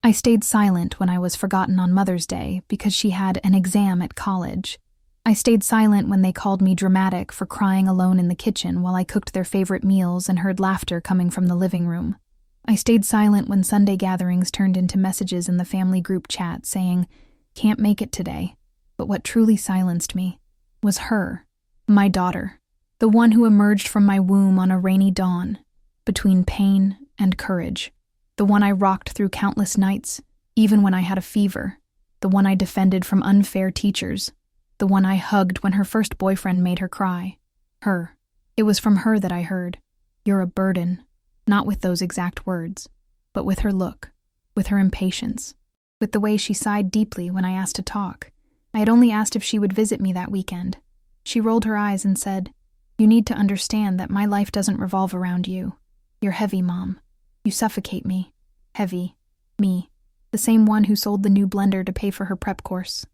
I stayed silent when I was forgotten on Mother's Day because she had an exam at college. I stayed silent when they called me dramatic for crying alone in the kitchen while I cooked their favorite meals and heard laughter coming from the living room. I stayed silent when Sunday gatherings turned into messages in the family group chat saying, "Can't make it today." But what truly silenced me was her, my daughter, the one who emerged from my womb on a rainy dawn, between pain and courage, the one I rocked through countless nights, even when I had a fever, the one I defended from unfair teachers, the one I hugged when her first boyfriend made her cry. Her. It was from her that I heard, "You're a burden," not with those exact words, but with her look, with her impatience, with the way she sighed deeply when I asked to talk. I had only asked if she would visit me that weekend. She rolled her eyes and said, "You need to understand that my life doesn't revolve around you. You're heavy, Mom. You suffocate me." Heavy. Me. The same one who sold the new blender to pay for her prep course.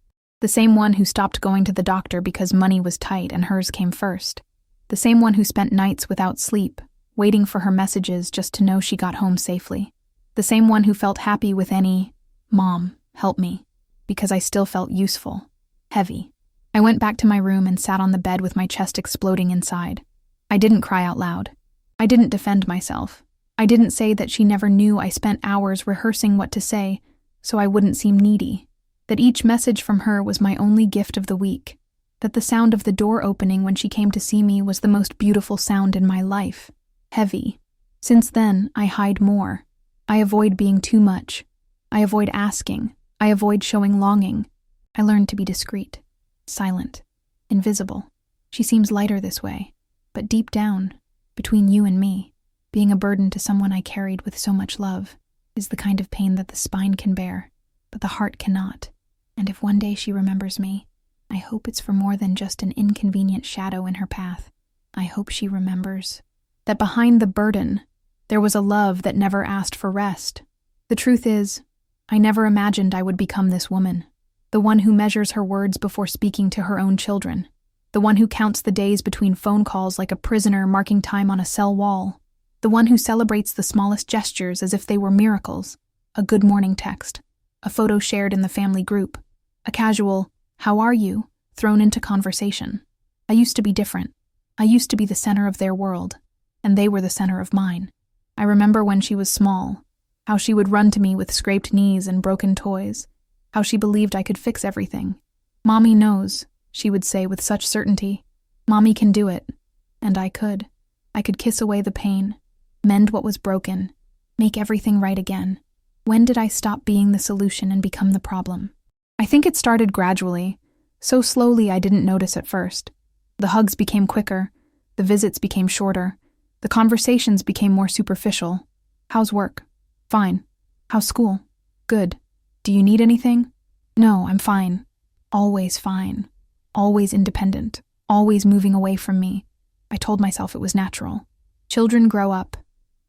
The same one who stopped going to the doctor because money was tight and hers came first. The same one who spent nights without sleep, waiting for her messages just to know she got home safely. The same one who felt happy with any, "Mom, help me," because I still felt useful. Heavy. I went back to my room and sat on the bed with my chest exploding inside. I didn't cry out loud. I didn't defend myself. I didn't say that she never knew I spent hours rehearsing what to say so I wouldn't seem needy, that each message from her was my only gift of the week, that the sound of the door opening when she came to see me was the most beautiful sound in my life. Heavy. Since then, I hide more. I avoid being too much. I avoid asking. I avoid showing longing. I learned to be discreet, silent, invisible. She seems lighter this way, but deep down, between you and me, being a burden to someone I carried with so much love is the kind of pain that the spine can bear, but the heart cannot. And if one day she remembers me, I hope it's for more than just an inconvenient shadow in her path. I hope she remembers that behind the burden, there was a love that never asked for rest. The truth is, I never imagined I would become this woman, the one who measures her words before speaking to her own children, the one who counts the days between phone calls like a prisoner marking time on a cell wall, the one who celebrates the smallest gestures as if they were miracles, a good morning text, a photo shared in the family group, a casual, "How are you?" thrown into conversation. I used to be different. I used to be the center of their world, and they were the center of mine. I remember when she was small, how she would run to me with scraped knees and broken toys, how she believed I could fix everything. "Mommy knows," she would say with such certainty. "Mommy can do it." And I could. I could kiss away the pain, mend what was broken, make everything right again. When did I stop being the solution and become the problem? I think it started gradually, so slowly I didn't notice at first. The hugs became quicker, the visits became shorter, the conversations became more superficial. "How's work?" "Fine." "How's school?" "Good." "Do you need anything?" "No, I'm fine." Always fine. Always independent. Always moving away from me. I told myself it was natural. Children grow up.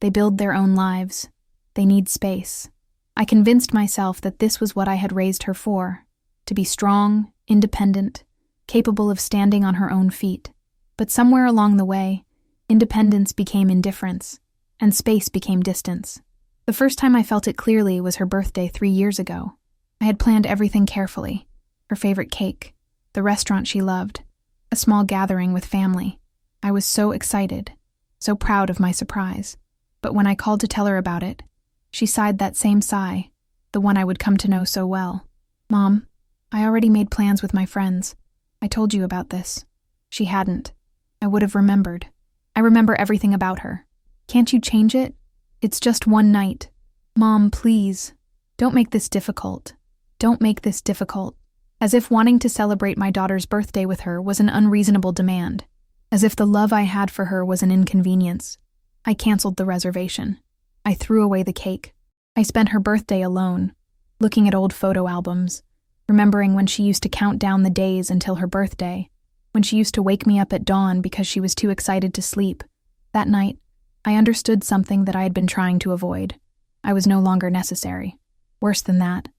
They build their own lives. They need space. I convinced myself that this was what I had raised her for, to be strong, independent, capable of standing on her own feet. But somewhere along the way, independence became indifference, and space became distance. The first time I felt it clearly was her birthday 3 years ago. I had planned everything carefully. Her favorite cake, the restaurant she loved, a small gathering with family. I was so excited, so proud of my surprise. But when I called to tell her about it, she sighed that same sigh, the one I would come to know so well. "Mom, I already made plans with my friends. I told you about this." She hadn't. I would have remembered. I remember everything about her. "Can't you change it? It's just one night. Mom, please. Don't make this difficult. Don't make this difficult." As if wanting to celebrate my daughter's birthday with her was an unreasonable demand. As if the love I had for her was an inconvenience. I canceled the reservation. I threw away the cake. I spent her birthday alone, looking at old photo albums, remembering when she used to count down the days until her birthday, when she used to wake me up at dawn because she was too excited to sleep. That night, I understood something that I had been trying to avoid. I was no longer necessary. Worse than that,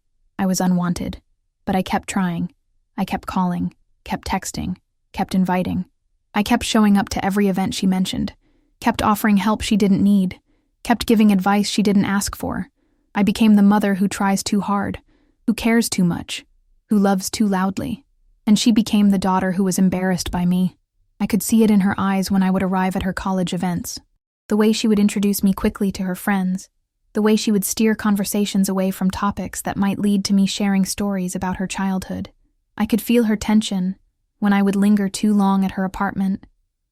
I was unwanted. But I kept trying. I kept calling, kept texting, kept inviting. I kept showing up to every event she mentioned, kept offering help she didn't need, kept giving advice she didn't ask for, I became the mother who tries too hard, who cares too much, who loves too loudly. And she became the daughter who was embarrassed by me. I could see it in her eyes when I would arrive at her college events. The way she would introduce me quickly to her friends. The way she would steer conversations away from topics that might lead to me sharing stories about her childhood. I could feel her tension when I would linger too long at her apartment,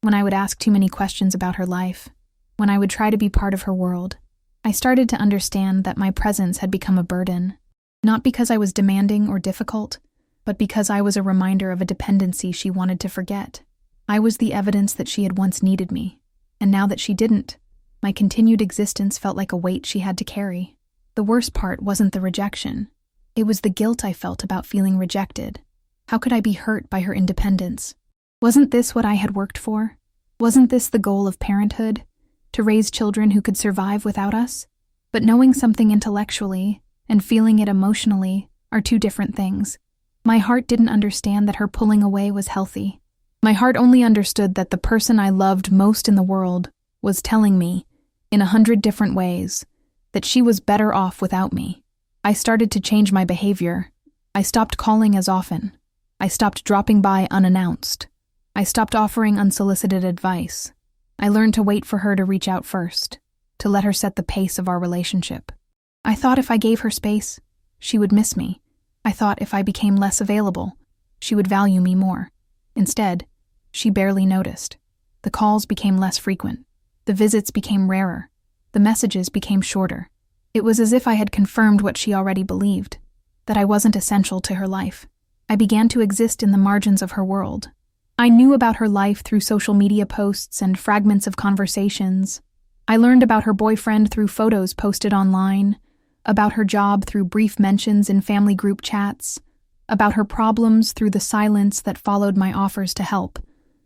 when I would ask too many questions about her life, when I would try to be part of her world. I started to understand that my presence had become a burden, not because I was demanding or difficult, but because I was a reminder of a dependency she wanted to forget. I was the evidence that she had once needed me, and now that she didn't, my continued existence felt like a weight she had to carry. The worst part wasn't the rejection. It was the guilt I felt about feeling rejected. How could I be hurt by her independence? Wasn't this what I had worked for? Wasn't this the goal of parenthood? To raise children who could survive without us? But knowing something intellectually and feeling it emotionally are two different things. My heart didn't understand that her pulling away was healthy. My heart only understood that the person I loved most in the world was telling me, in 100 different ways, that she was better off without me. I started to change my behavior. I stopped calling as often. I stopped dropping by unannounced. I stopped offering unsolicited advice. I learned to wait for her to reach out first, to let her set the pace of our relationship. I thought if I gave her space, she would miss me. I thought if I became less available, she would value me more. Instead, she barely noticed. The calls became less frequent. The visits became rarer. The messages became shorter. It was as if I had confirmed what she already believed, that I wasn't essential to her life. I began to exist in the margins of her world. I knew about her life through social media posts and fragments of conversations. I learned about her boyfriend through photos posted online, about her job through brief mentions in family group chats, about her problems through the silence that followed my offers to help.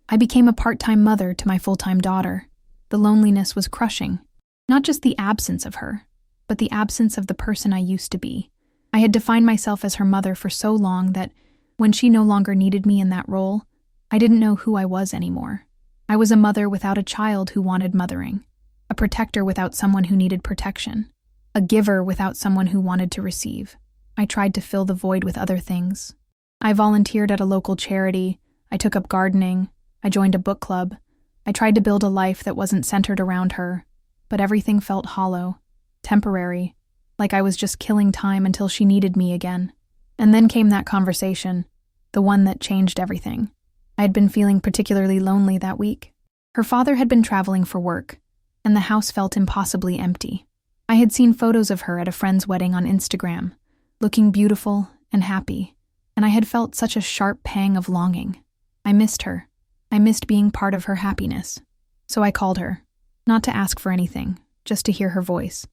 I became a part-time mother to my full-time daughter. The loneliness was crushing. Not just the absence of her, but the absence of the person I used to be. I had defined myself as her mother for so long that when she no longer needed me in that role, I didn't know who I was anymore. I was a mother without a child who wanted mothering, a protector without someone who needed protection, a giver without someone who wanted to receive. I tried to fill the void with other things. I volunteered at a local charity. I took up gardening. I joined a book club. I tried to build a life that wasn't centered around her, but everything felt hollow, temporary, like I was just killing time until she needed me again. And then came that conversation, the one that changed everything. I had been feeling particularly lonely that week. Her father had been traveling for work, and the house felt impossibly empty. I had seen photos of her at a friend's wedding on Instagram, looking beautiful and happy, and I had felt such a sharp pang of longing. I missed her. I missed being part of her happiness. So I called her, not to ask for anything, just to hear her voice.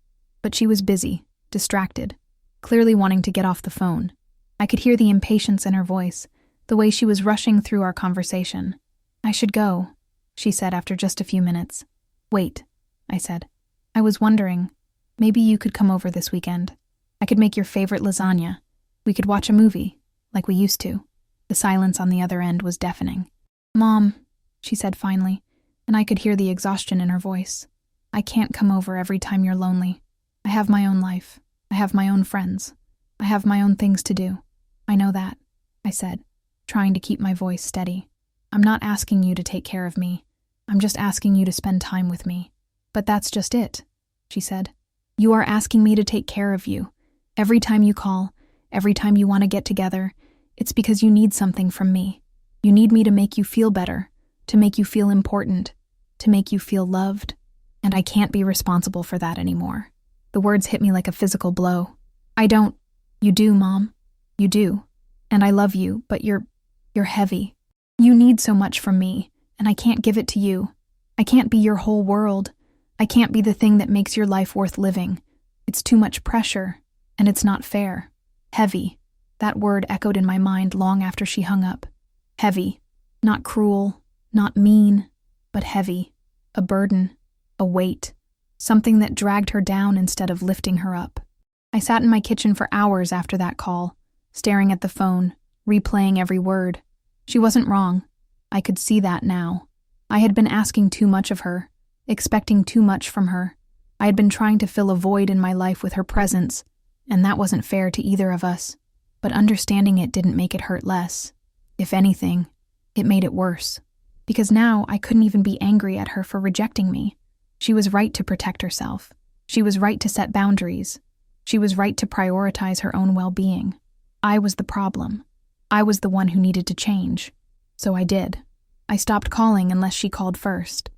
But she was busy, distracted, clearly wanting to get off the phone. I could hear the impatience in her voice, the way she was rushing through our conversation. "I should go," she said after just a few minutes. "Wait," I said. "I was wondering, maybe you could come over this weekend. I could make your favorite lasagna. We could watch a movie, like we used to." The silence on the other end was deafening. "Mom," she said finally, and I could hear the exhaustion in her voice. "I can't come over every time you're lonely. I have my own life. I have my own friends. I have my own things to do." "I know that," I said, trying to keep my voice steady. "I'm not asking you to take care of me. I'm just asking you to spend time with me." "But that's just it," she said. "You are asking me to take care of you. Every time you call, every time you want to get together, it's because you need something from me. You need me to make you feel better, to make you feel important, to make you feel loved. And I can't be responsible for that anymore." The words hit me like a physical blow. "I don't." "You do, Mom. You do. And I love you, but you're heavy. You need so much from me, and I can't give it to you. I can't be your whole world. I can't be the thing that makes your life worth living. It's too much pressure, and it's not fair." Heavy. That word echoed in my mind long after she hung up. Heavy. Not cruel, not mean, but heavy. A burden, a weight, something that dragged her down instead of lifting her up. I sat in my kitchen for hours after that call, staring at the phone, replaying every word. She wasn't wrong. I could see that now. I had been asking too much of her, expecting too much from her. I had been trying to fill a void in my life with her presence, and that wasn't fair to either of us. But understanding it didn't make it hurt less. If anything, it made it worse. Because now I couldn't even be angry at her for rejecting me. She was right to protect herself. She was right to set boundaries. She was right to prioritize her own well-being. I was the problem. I was the one who needed to change. So I did. I stopped calling unless she called first.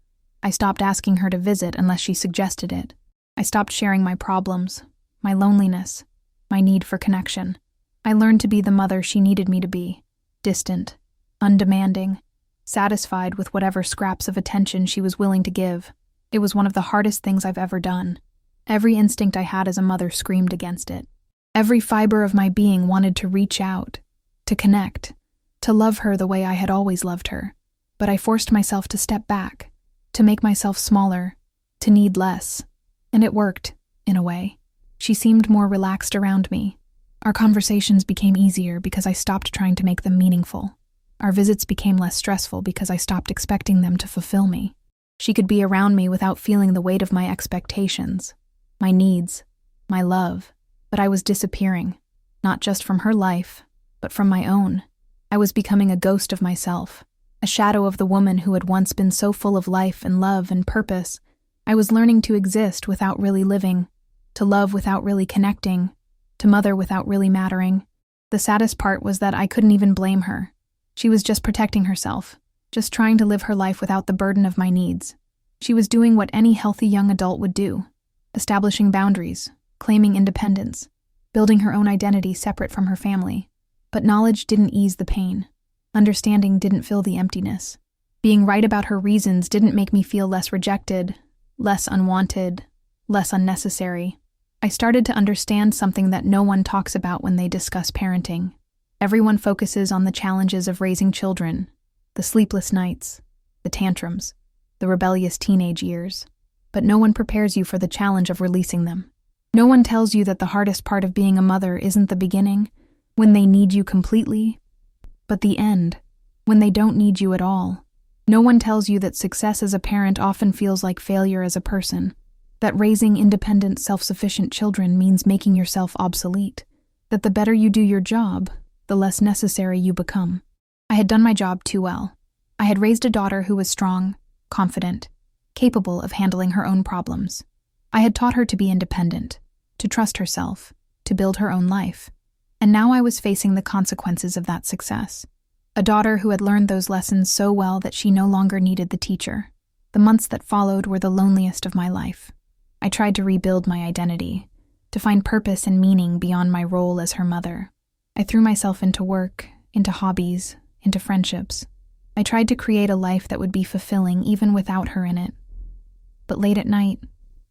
I stopped asking her to visit unless she suggested it. I stopped sharing my problems, my loneliness, my need for connection. I learned to be the mother she needed me to be, distant, undemanding, satisfied with whatever scraps of attention she was willing to give. It was one of the hardest things I've ever done. Every instinct I had as a mother screamed against it. Every fiber of my being wanted to reach out, to connect, to love her the way I had always loved her. But I forced myself to step back, to make myself smaller, to need less. And it worked, in a way. She seemed more relaxed around me. Our conversations became easier because I stopped trying to make them meaningful. Our visits became less stressful because I stopped expecting them to fulfill me. She could be around me without feeling the weight of my expectations, my needs, my love. But I was disappearing, not just from her life, but from my own. I was becoming a ghost of myself, a shadow of the woman who had once been so full of life and love and purpose. I was learning to exist without really living, to love without really connecting, to mother without really mattering. The saddest part was that I couldn't even blame her. She was just protecting herself, just trying to live her life without the burden of my needs. She was doing what any healthy young adult would do, establishing boundaries, claiming independence, building her own identity separate from her family. But knowledge didn't ease the pain. Understanding didn't fill the emptiness. Being right about her reasons didn't make me feel less rejected, less unwanted, less unnecessary. I started to understand something that no one talks about when they discuss parenting. Everyone focuses on the challenges of raising children, the sleepless nights, the tantrums, the rebellious teenage years. But no one prepares you for the challenge of releasing them. No one tells you that the hardest part of being a mother isn't the beginning, when they need you completely, but the end, when they don't need you at all. No one tells you that success as a parent often feels like failure as a person, that raising independent, self-sufficient children means making yourself obsolete, that the better you do your job, the less necessary you become. I had done my job too well. I had raised a daughter who was strong, confident, capable of handling her own problems. I had taught her to be independent, to trust herself, to build her own life. And now I was facing the consequences of that success. A daughter who had learned those lessons so well that she no longer needed the teacher. The months that followed were the loneliest of my life. I tried to rebuild my identity, to find purpose and meaning beyond my role as her mother. I threw myself into work, into hobbies, into friendships. I tried to create a life that would be fulfilling even without her in it. But late at night,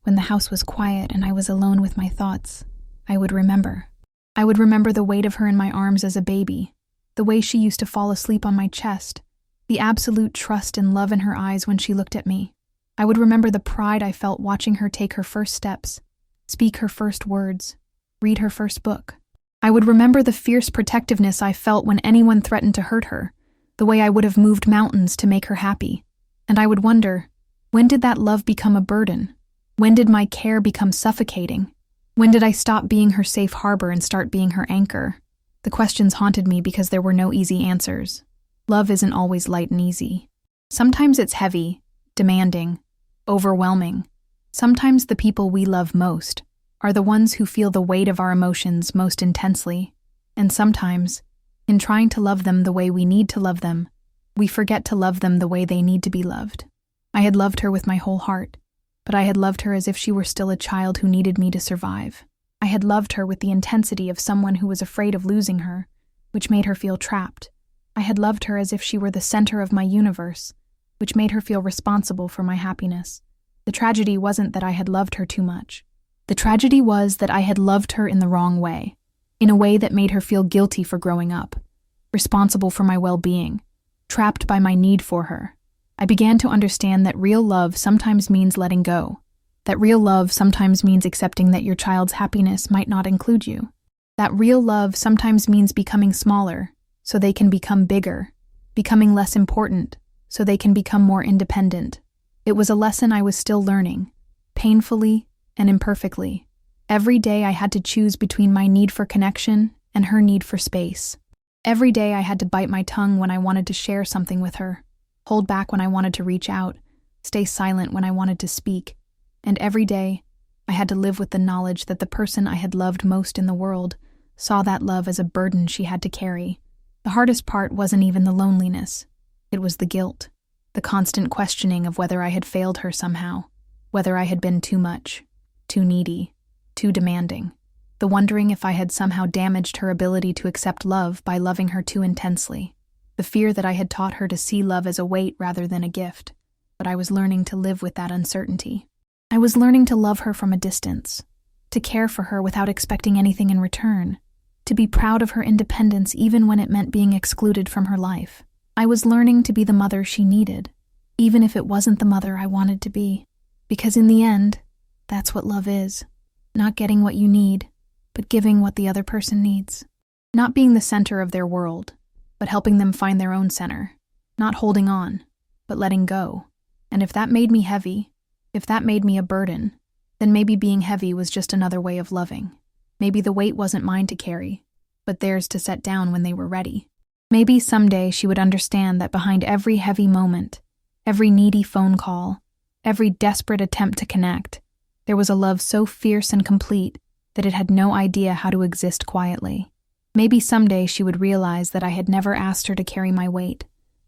when the house was quiet and I was alone with my thoughts, I would remember. I would remember the weight of her in my arms as a baby, the way she used to fall asleep on my chest, the absolute trust and love in her eyes when she looked at me. I would remember the pride I felt watching her take her first steps, speak her first words, read her first book. I would remember the fierce protectiveness I felt when anyone threatened to hurt her, the way I would have moved mountains to make her happy. And I would wonder, when did that love become a burden? When did my care become suffocating? When did I stop being her safe harbor and start being her anchor? The questions haunted me because there were no easy answers. Love isn't always light and easy. Sometimes it's heavy, demanding, overwhelming. Sometimes the people we love most are the ones who feel the weight of our emotions most intensely. And sometimes, in trying to love them the way we need to love them, we forget to love them the way they need to be loved. I had loved her with my whole heart, but I had loved her as if she were still a child who needed me to survive. I had loved her with the intensity of someone who was afraid of losing her, which made her feel trapped. I had loved her as if she were the center of my universe, which made her feel responsible for my happiness. The tragedy wasn't that I had loved her too much. The tragedy was that I had loved her in the wrong way, in a way that made her feel guilty for growing up, responsible for my well-being, trapped by my need for her. I began to understand that real love sometimes means letting go, that real love sometimes means accepting that your child's happiness might not include you, that real love sometimes means becoming smaller so they can become bigger, becoming less important so they can become more independent. It was a lesson I was still learning, painfully, and imperfectly. Every day I had to choose between my need for connection and her need for space. Every day I had to bite my tongue when I wanted to share something with her, hold back when I wanted to reach out, stay silent when I wanted to speak. And every day, I had to live with the knowledge that the person I had loved most in the world saw that love as a burden she had to carry. The hardest part wasn't even the loneliness. It was the guilt, the constant questioning of whether I had failed her somehow, whether I had been too much, too needy, too demanding. The wondering if I had somehow damaged her ability to accept love by loving her too intensely. The fear that I had taught her to see love as a weight rather than a gift. But I was learning to live with that uncertainty. I was learning to love her from a distance, to care for her without expecting anything in return, to be proud of her independence even when it meant being excluded from her life. I was learning to be the mother she needed, even if it wasn't the mother I wanted to be. Because in the end, that's what love is. Not getting what you need, but giving what the other person needs. Not being the center of their world, but helping them find their own center. Not holding on, but letting go. And if that made me heavy, if that made me a burden, then maybe being heavy was just another way of loving. Maybe the weight wasn't mine to carry, but theirs to set down when they were ready. Maybe someday she would understand that behind every heavy moment, every needy phone call, every desperate attempt to connect, there was a love so fierce and complete that it had no idea how to exist quietly. Maybe someday she would realize that I had never asked her to carry my weight.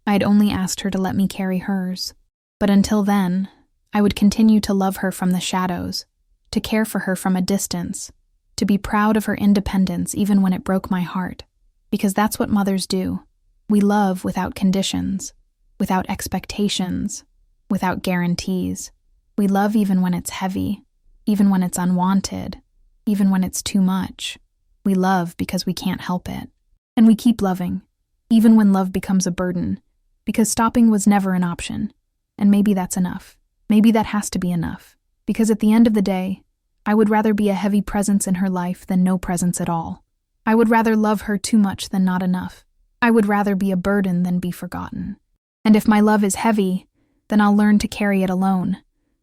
I had only asked her to let me carry hers. But until then, I would continue to love her from the shadows, to care for her from a distance, to be proud of her independence even when it broke my heart. Because that's what mothers do. We love without conditions, without expectations, without guarantees. We love even when it's heavy, even when it's unwanted, even when it's too much. We love because we can't help it. And we keep loving, even when love becomes a burden, because stopping was never an option. And maybe that's enough. Maybe that has to be enough. Because at the end of the day, I would rather be a heavy presence in her life than no presence at all. I would rather love her too much than not enough. I would rather be a burden than be forgotten. And if my love is heavy, then I'll learn to carry it alone,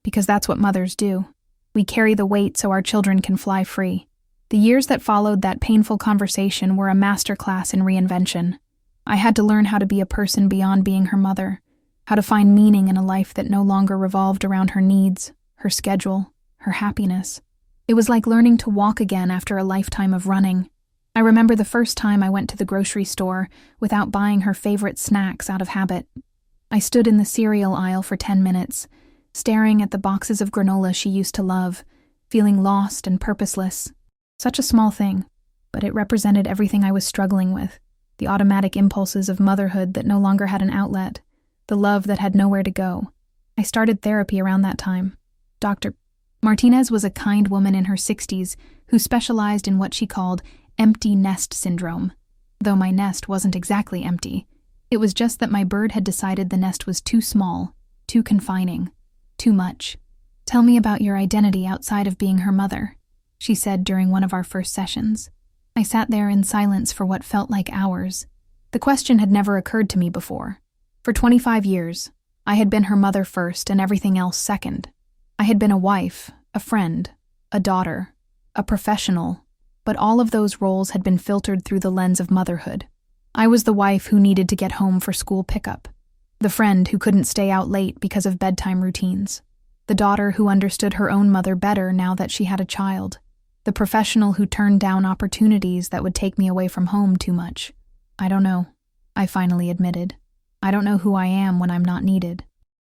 because that's what mothers do. We carry the weight so our children can fly free. The years that followed that painful conversation were a masterclass in reinvention. I had to learn how to be a person beyond being her mother, how to find meaning in a life that no longer revolved around her needs, her schedule, her happiness. It was like learning to walk again after a lifetime of running. I remember the first time I went to the grocery store without buying her favorite snacks out of habit. I stood in the cereal aisle for 10 minutes, staring at the boxes of granola she used to love, feeling lost and purposeless. Such a small thing, but it represented everything I was struggling with, the automatic impulses of motherhood that no longer had an outlet, the love that had nowhere to go. I started therapy around that time. Dr. Martinez was a kind woman in her 60s who specialized in what she called empty nest syndrome. Though my nest wasn't exactly empty, it was just that my bird had decided the nest was too small, too confining, too much. "Tell me about your identity outside of being her mother," she said during one of our first sessions. I sat there in silence for what felt like hours. The question had never occurred to me before. For 25 years, I had been her mother first and everything else second. I had been a wife, a friend, a daughter, a professional, but all of those roles had been filtered through the lens of motherhood. I was the wife who needed to get home for school pickup, the friend who couldn't stay out late because of bedtime routines, the daughter who understood her own mother better now that she had a child, the professional who turned down opportunities that would take me away from home too much. I don't know, I finally admitted. I don't know who I am when I'm not needed.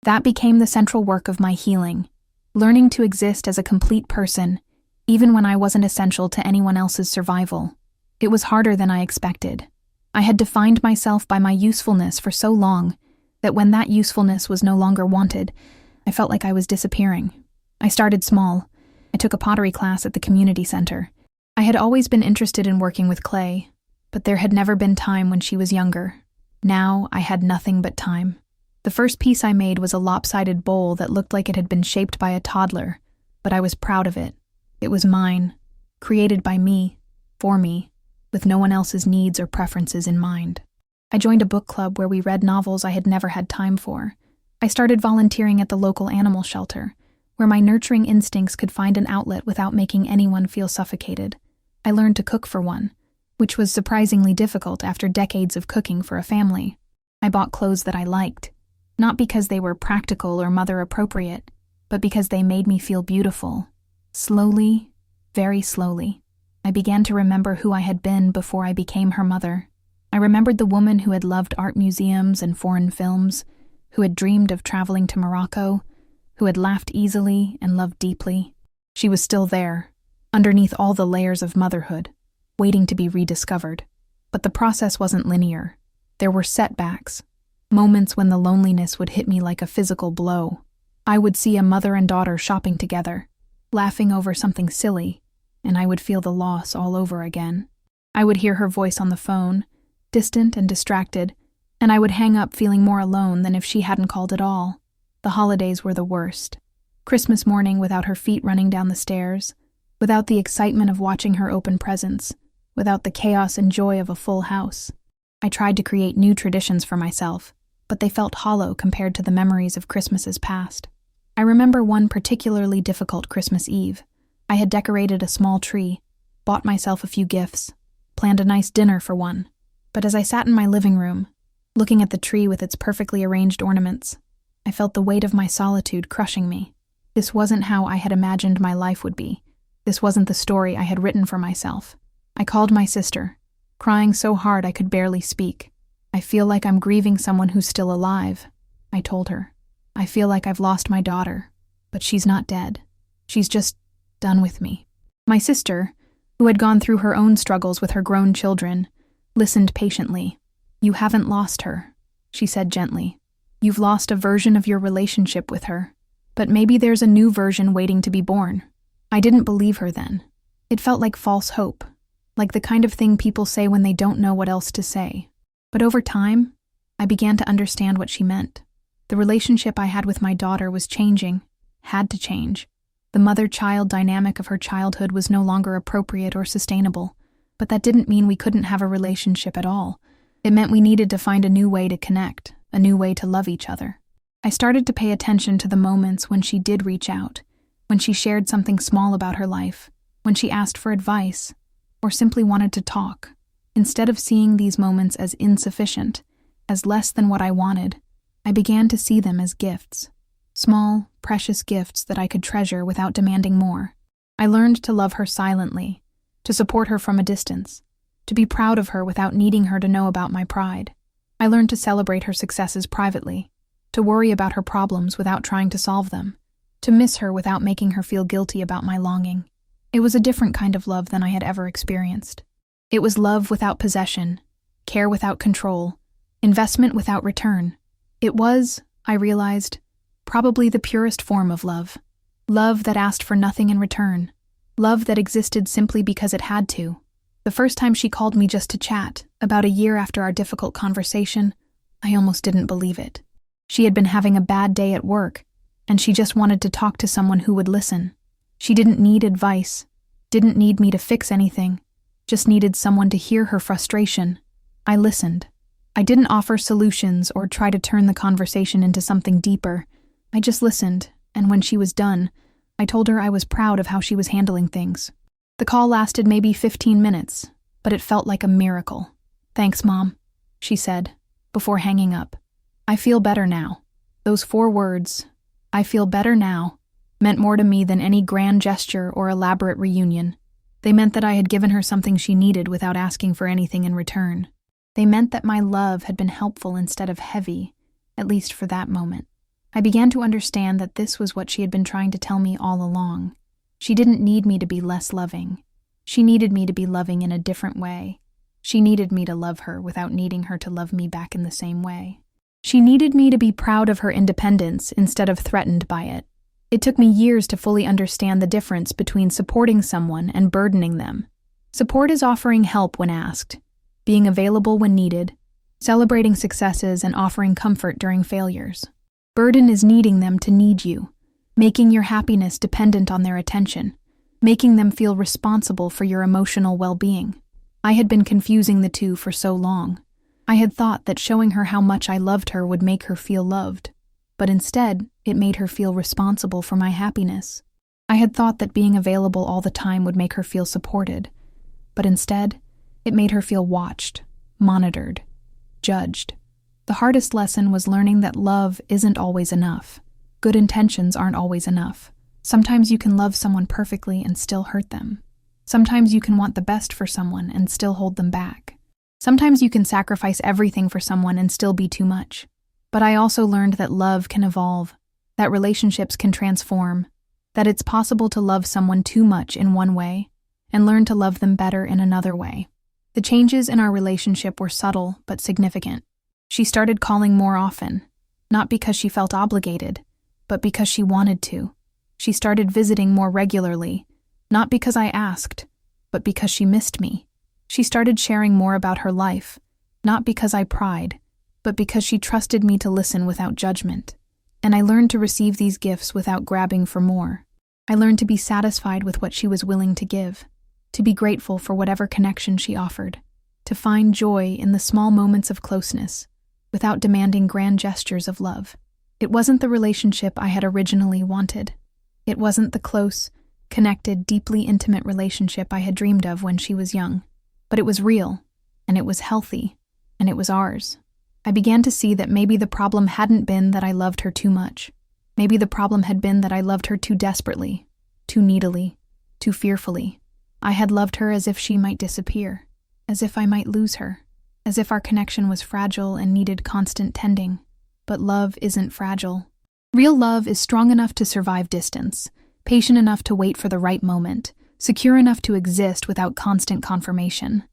That became the central work of my healing, learning to exist as a complete person, even when I wasn't essential to anyone else's survival. It was harder than I expected. I had defined myself by my usefulness for so long that when that usefulness was no longer wanted, I felt like I was disappearing. I started small. I took a pottery class at the community center. I had always been interested in working with clay, but there had never been time when she was younger. Now I had nothing but time. The first piece I made was a lopsided bowl that looked like it had been shaped by a toddler, but I was proud of it. It was mine, created by me, for me, with no one else's needs or preferences in mind. I joined a book club where we read novels I had never had time for. I started volunteering at the local animal shelter, where my nurturing instincts could find an outlet without making anyone feel suffocated. I learned to cook for one, which was surprisingly difficult after decades of cooking for a family. I bought clothes that I liked, not because they were practical or mother-appropriate, but because they made me feel beautiful. Slowly, very slowly, I began to remember who I had been before I became her mother. I remembered the woman who had loved art museums and foreign films, who had dreamed of traveling to Morocco, who had laughed easily and loved deeply. She was still there, underneath all the layers of motherhood, waiting to be rediscovered. But the process wasn't linear. There were setbacks, moments when the loneliness would hit me like a physical blow. I would see a mother and daughter shopping together, laughing over something silly, and I would feel the loss all over again. I would hear her voice on the phone, distant and distracted, and I would hang up feeling more alone than if she hadn't called at all. The holidays were the worst. Christmas morning without her feet running down the stairs, without the excitement of watching her open presents, without the chaos and joy of a full house. I tried to create new traditions for myself, but they felt hollow compared to the memories of Christmases past. I remember one particularly difficult Christmas Eve. I had decorated a small tree, bought myself a few gifts, planned a nice dinner for one. But as I sat in my living room, looking at the tree with its perfectly arranged ornaments, I felt the weight of my solitude crushing me. This wasn't how I had imagined my life would be. This wasn't the story I had written for myself. I called my sister, crying so hard I could barely speak. "I feel like I'm grieving someone who's still alive," I told her. "I feel like I've lost my daughter, but she's not dead. She's just done with me." My sister, who had gone through her own struggles with her grown children, listened patiently. "You haven't lost her," she said gently. "You've lost a version of your relationship with her, but maybe there's a new version waiting to be born." I didn't believe her then. It felt like false hope, like the kind of thing people say when they don't know what else to say. But over time, I began to understand what she meant. The relationship I had with my daughter was changing, had to change. The mother-child dynamic of her childhood was no longer appropriate or sustainable. But that didn't mean we couldn't have a relationship at all. It meant we needed to find a new way to connect, a new way to love each other. I started to pay attention to the moments when she did reach out, when she shared something small about her life, when she asked for advice, or simply wanted to talk. Instead of seeing these moments as insufficient, as less than what I wanted, I began to see them as gifts. Small, precious gifts that I could treasure without demanding more. I learned to love her silently, to support her from a distance, to be proud of her without needing her to know about my pride. I learned to celebrate her successes privately, to worry about her problems without trying to solve them, to miss her without making her feel guilty about my longing. It was a different kind of love than I had ever experienced. It was love without possession, care without control, investment without return. It was, I realized, probably the purest form of love. Love that asked for nothing in return. Love that existed simply because it had to. The first time she called me just to chat, about a year after our difficult conversation, I almost didn't believe it. She had been having a bad day at work, and she just wanted to talk to someone who would listen. She didn't need advice, didn't need me to fix anything, just needed someone to hear her frustration. I listened. I didn't offer solutions or try to turn the conversation into something deeper. I just listened, and when she was done, I told her I was proud of how she was handling things. The call lasted maybe 15 minutes, but it felt like a miracle. "Thanks, Mom," she said, before hanging up. "I feel better now." Those 4 words, "I feel better now," meant more to me than any grand gesture or elaborate reunion. They meant that I had given her something she needed without asking for anything in return. They meant that my love had been helpful instead of heavy, at least for that moment. I began to understand that this was what she had been trying to tell me all along. She didn't need me to be less loving. She needed me to be loving in a different way. She needed me to love her without needing her to love me back in the same way. She needed me to be proud of her independence instead of threatened by it. It took me years to fully understand the difference between supporting someone and burdening them. Support is offering help when asked, being available when needed, celebrating successes and offering comfort during failures. Burden is needing them to need you, making your happiness dependent on their attention, making them feel responsible for your emotional well-being. I had been confusing the two for so long. I had thought that showing her how much I loved her would make her feel loved. but instead, it made her feel responsible for my happiness. I had thought that being available all the time would make her feel supported, but instead, it made her feel watched, monitored, judged. The hardest lesson was learning that love isn't always enough. Good intentions aren't always enough. Sometimes you can love someone perfectly and still hurt them. Sometimes you can want the best for someone and still hold them back. Sometimes you can sacrifice everything for someone and still be too much. But I also learned that love can evolve, that relationships can transform, that it's possible to love someone too much in one way and learn to love them better in another way. The changes in our relationship were subtle but significant. She started calling more often, not because she felt obligated, but because she wanted to. She started visiting more regularly, not because I asked, but because she missed me. She started sharing more about her life, not because I pried, but because she trusted me to listen without judgment. And I learned to receive these gifts without grabbing for more. I learned to be satisfied with what she was willing to give, to be grateful for whatever connection she offered, to find joy in the small moments of closeness, without demanding grand gestures of love. It wasn't the relationship I had originally wanted. It wasn't the close, connected, deeply intimate relationship I had dreamed of when she was young. But it was real, and it was healthy, and it was ours. I began to see that maybe the problem hadn't been that I loved her too much. Maybe the problem had been that I loved her too desperately, too needily, too fearfully. I had loved her as if she might disappear, as if I might lose her, as if our connection was fragile and needed constant tending. But love isn't fragile. Real love is strong enough to survive distance, patient enough to wait for the right moment, secure enough to exist without constant confirmation.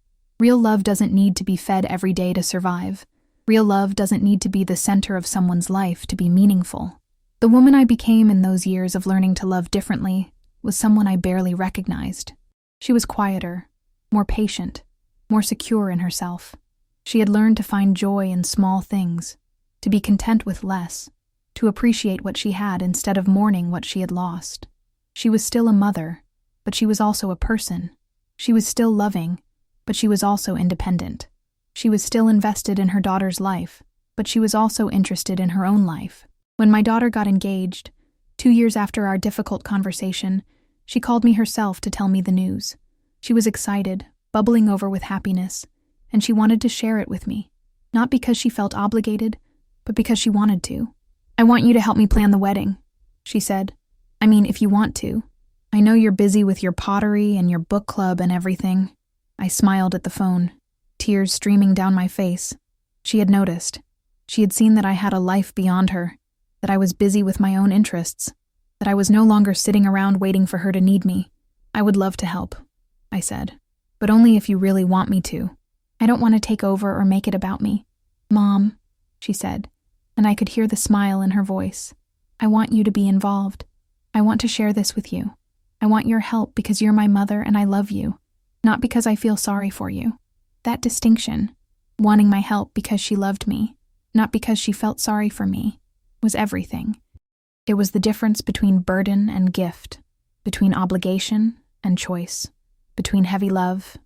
Real love doesn't need to be fed every day to survive. Real love doesn't need to be the center of someone's life to be meaningful. The woman I became in those years of learning to love differently was someone I barely recognized. She was quieter, more patient, more secure in herself. She had learned to find joy in small things, to be content with less, to appreciate what she had instead of mourning what she had lost. She was still a mother, but she was also a person. She was still loving, but she was also independent. She was still invested in her daughter's life, but she was also interested in her own life. When my daughter got engaged, 2 years after our difficult conversation, she called me herself to tell me the news. She was excited, bubbling over with happiness, and she wanted to share it with me, not because she felt obligated, but because she wanted to. "I want you to help me plan the wedding," she said. "I mean, if you want to. I know you're busy with your pottery and your book club and everything." I smiled at the phone, tears streaming down my face. She had noticed. She had seen that I had a life beyond her, that I was busy with my own interests, that I was no longer sitting around waiting for her to need me. "I would love to help," I said, "but only if you really want me to. I don't want to take over or make it about me." "Mom," she said, and I could hear the smile in her voice. "I want you to be involved. I want to share this with you. I want your help because you're my mother and I love you, not because I feel sorry for you." That distinction, wanting my help because she loved me, not because she felt sorry for me, was everything. It was the difference between burden and gift, between obligation and choice, between heavy love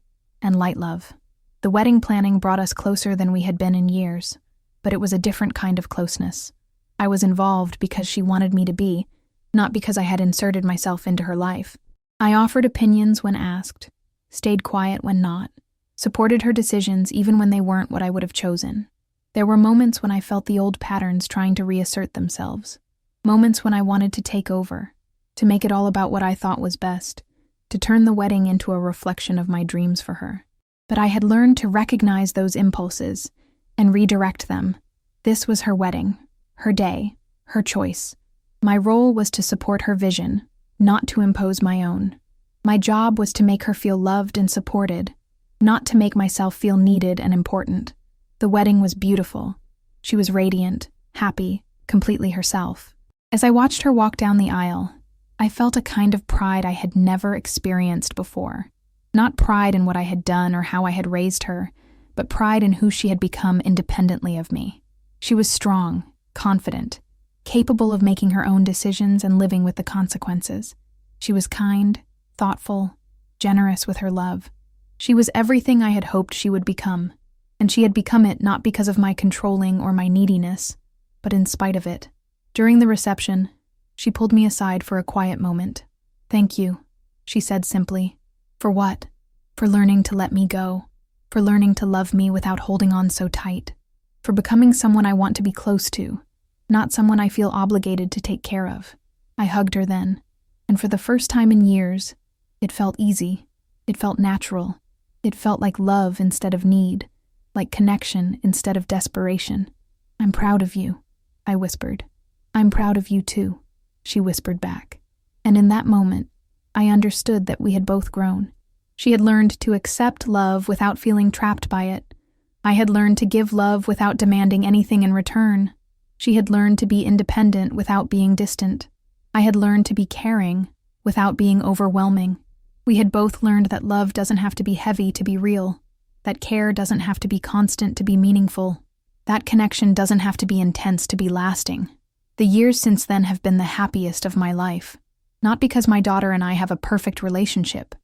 and light love. The wedding planning brought us closer than we had been in years, but it was a different kind of closeness. I was involved because she wanted me to be, not because I had inserted myself into her life. I offered opinions when asked, stayed quiet when not, supported her decisions even when they weren't what I would have chosen. There were moments when I felt the old patterns trying to reassert themselves, moments when I wanted to take over, to make it all about what I thought was best, to turn the wedding into a reflection of my dreams for her. But I had learned to recognize those impulses and redirect them. This was her wedding, her day, her choice. My role was to support her vision, not to impose my own. My job was to make her feel loved and supported, not to make myself feel needed and important. The wedding was beautiful. She was radiant, happy, completely herself. As I watched her walk down the aisle, I felt a kind of pride I had never experienced before. Not pride in what I had done or how I had raised her, but pride in who she had become independently of me. She was strong, confident, capable of making her own decisions and living with the consequences. She was kind, thoughtful, generous with her love. She was everything I had hoped she would become, and she had become it not because of my controlling or my neediness, but in spite of it. During the reception, she pulled me aside for a quiet moment. "Thank you," she said simply. "For what?" "For learning to let me go. For learning to love me without holding on so tight. For becoming someone I want to be close to, not someone I feel obligated to take care of." I hugged her then, and for the first time in years, it felt easy. It felt natural. It felt like love instead of need, like connection instead of desperation. "I'm proud of you," I whispered. "I'm proud of you too," she whispered back. And in that moment, I understood that we had both grown. She had learned to accept love without feeling trapped by it. I had learned to give love without demanding anything in return. She had learned to be independent without being distant. I had learned to be caring without being overwhelming. We had both learned that love doesn't have to be heavy to be real, that care doesn't have to be constant to be meaningful, that connection doesn't have to be intense to be lasting. The years since then have been the happiest of my life. Not because my daughter and I have a perfect relationship.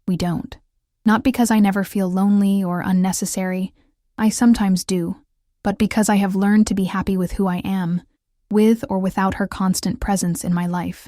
We don't. Not because I never feel lonely or unnecessary. I sometimes do. But because I have learned to be happy with who I am, with or without her constant presence in my life.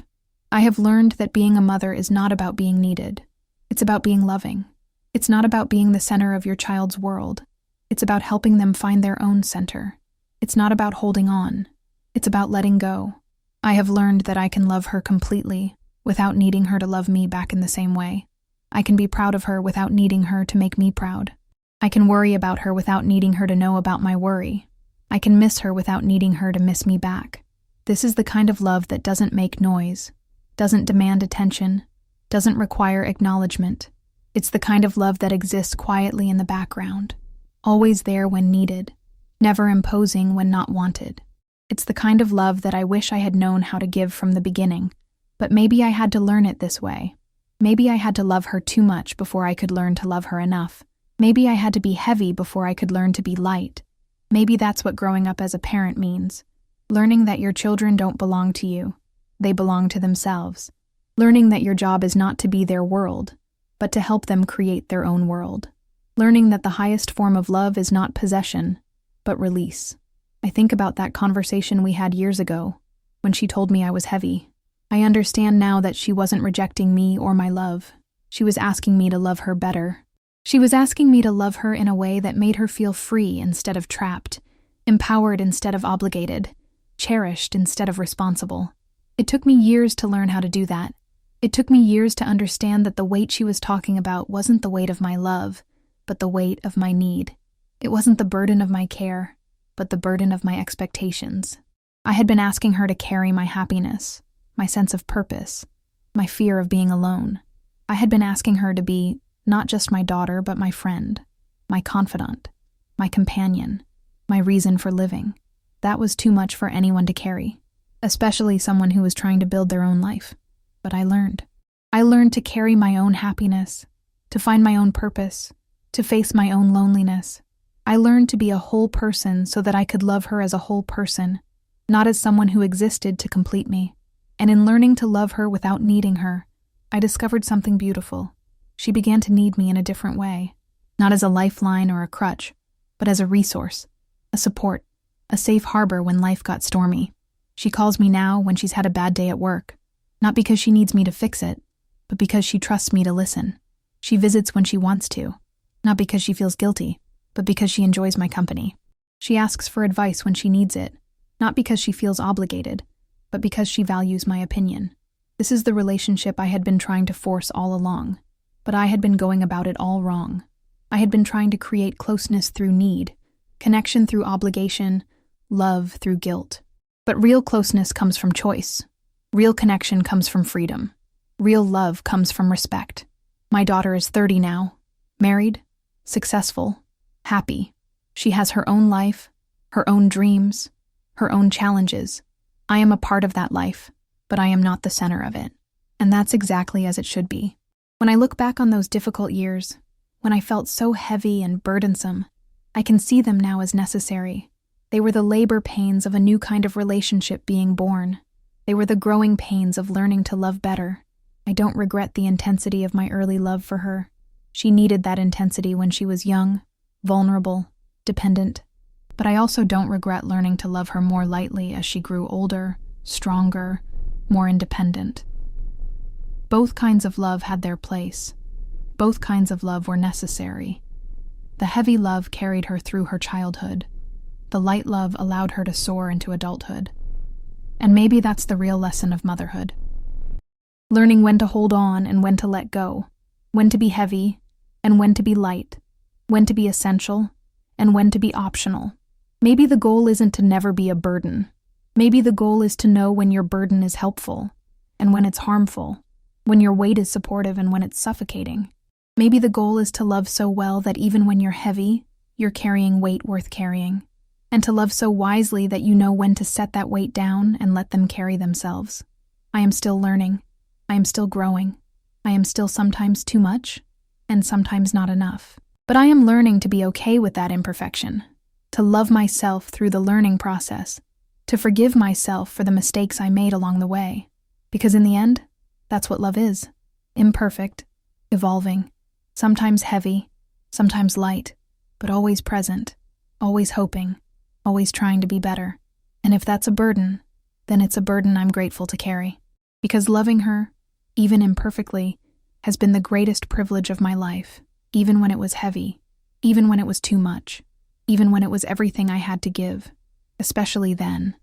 I have learned that being a mother is not about being needed. It's about being loving. It's not about being the center of your child's world. It's about helping them find their own center. It's not about holding on. It's about letting go. I have learned that I can love her completely without needing her to love me back in the same way. I can be proud of her without needing her to make me proud. I can worry about her without needing her to know about my worry. I can miss her without needing her to miss me back. This is the kind of love that doesn't make noise, doesn't demand attention, doesn't require acknowledgement. It's the kind of love that exists quietly in the background, always there when needed, never imposing when not wanted. It's the kind of love that I wish I had known how to give from the beginning, but maybe I had to learn it this way. Maybe I had to love her too much before I could learn to love her enough. Maybe I had to be heavy before I could learn to be light. Maybe that's what growing up as a parent means. Learning that your children don't belong to you. They belong to themselves. Learning that your job is not to be their world, but to help them create their own world. Learning that the highest form of love is not possession, but release. I think about that conversation we had years ago, when she told me I was heavy. I understand now that she wasn't rejecting me or my love. She was asking me to love her better. She was asking me to love her in a way that made her feel free instead of trapped, empowered instead of obligated, cherished instead of responsible. It took me years to learn how to do that. It took me years to understand that the weight she was talking about wasn't the weight of my love, but the weight of my need. It wasn't the burden of my care, but the burden of my expectations. I had been asking her to carry my happiness, my sense of purpose, my fear of being alone. I had been asking her to be not just my daughter, but my friend, my confidant, my companion, my reason for living. That was too much for anyone to carry, especially someone who was trying to build their own life. But I learned. I learned to carry my own happiness, to find my own purpose, to face my own loneliness. I learned to be a whole person so that I could love her as a whole person, not as someone who existed to complete me. And in learning to love her without needing her, I discovered something beautiful. She began to need me in a different way, not as a lifeline or a crutch, but as a resource, a support, a safe harbor when life got stormy. She calls me now when she's had a bad day at work, not because she needs me to fix it, but because she trusts me to listen. She visits when she wants to, not because she feels guilty, but because she enjoys my company. She asks for advice when she needs it, not because she feels obligated, but because she values my opinion. This is the relationship I had been trying to force all along, but I had been going about it all wrong. I had been trying to create closeness through need, connection through obligation, love through guilt. But real closeness comes from choice. Real connection comes from freedom. Real love comes from respect. My daughter is 30 now, married, successful, happy. She has her own life, her own dreams, her own challenges. I am a part of that life, but I am not the center of it. And that's exactly as it should be. When I look back on those difficult years, when I felt so heavy and burdensome, I can see them now as necessary. They were the labor pains of a new kind of relationship being born. They were the growing pains of learning to love better. I don't regret the intensity of my early love for her. She needed that intensity when she was young, vulnerable, dependent. But I also don't regret learning to love her more lightly as she grew older, stronger, more independent. Both kinds of love had their place. Both kinds of love were necessary. The heavy love carried her through her childhood. The light love allowed her to soar into adulthood. And maybe that's the real lesson of motherhood. Learning when to hold on and when to let go, when to be heavy and when to be light, when to be essential and when to be optional. Maybe the goal isn't to never be a burden. Maybe the goal is to know when your burden is helpful and when it's harmful, when your weight is supportive and when it's suffocating. Maybe the goal is to love so well that even when you're heavy, you're carrying weight worth carrying, and to love so wisely that you know when to set that weight down and let them carry themselves. I am still learning. I am still growing. I am still sometimes too much and sometimes not enough. But I am learning to be okay with that imperfection, to love myself through the learning process, to forgive myself for the mistakes I made along the way. Because in the end, that's what love is. Imperfect, evolving, sometimes heavy, sometimes light, but always present, always hoping, always trying to be better. And if that's a burden, then it's a burden I'm grateful to carry. Because loving her, even imperfectly, has been the greatest privilege of my life, even when it was heavy, even when it was too much, even when it was everything I had to give, especially then.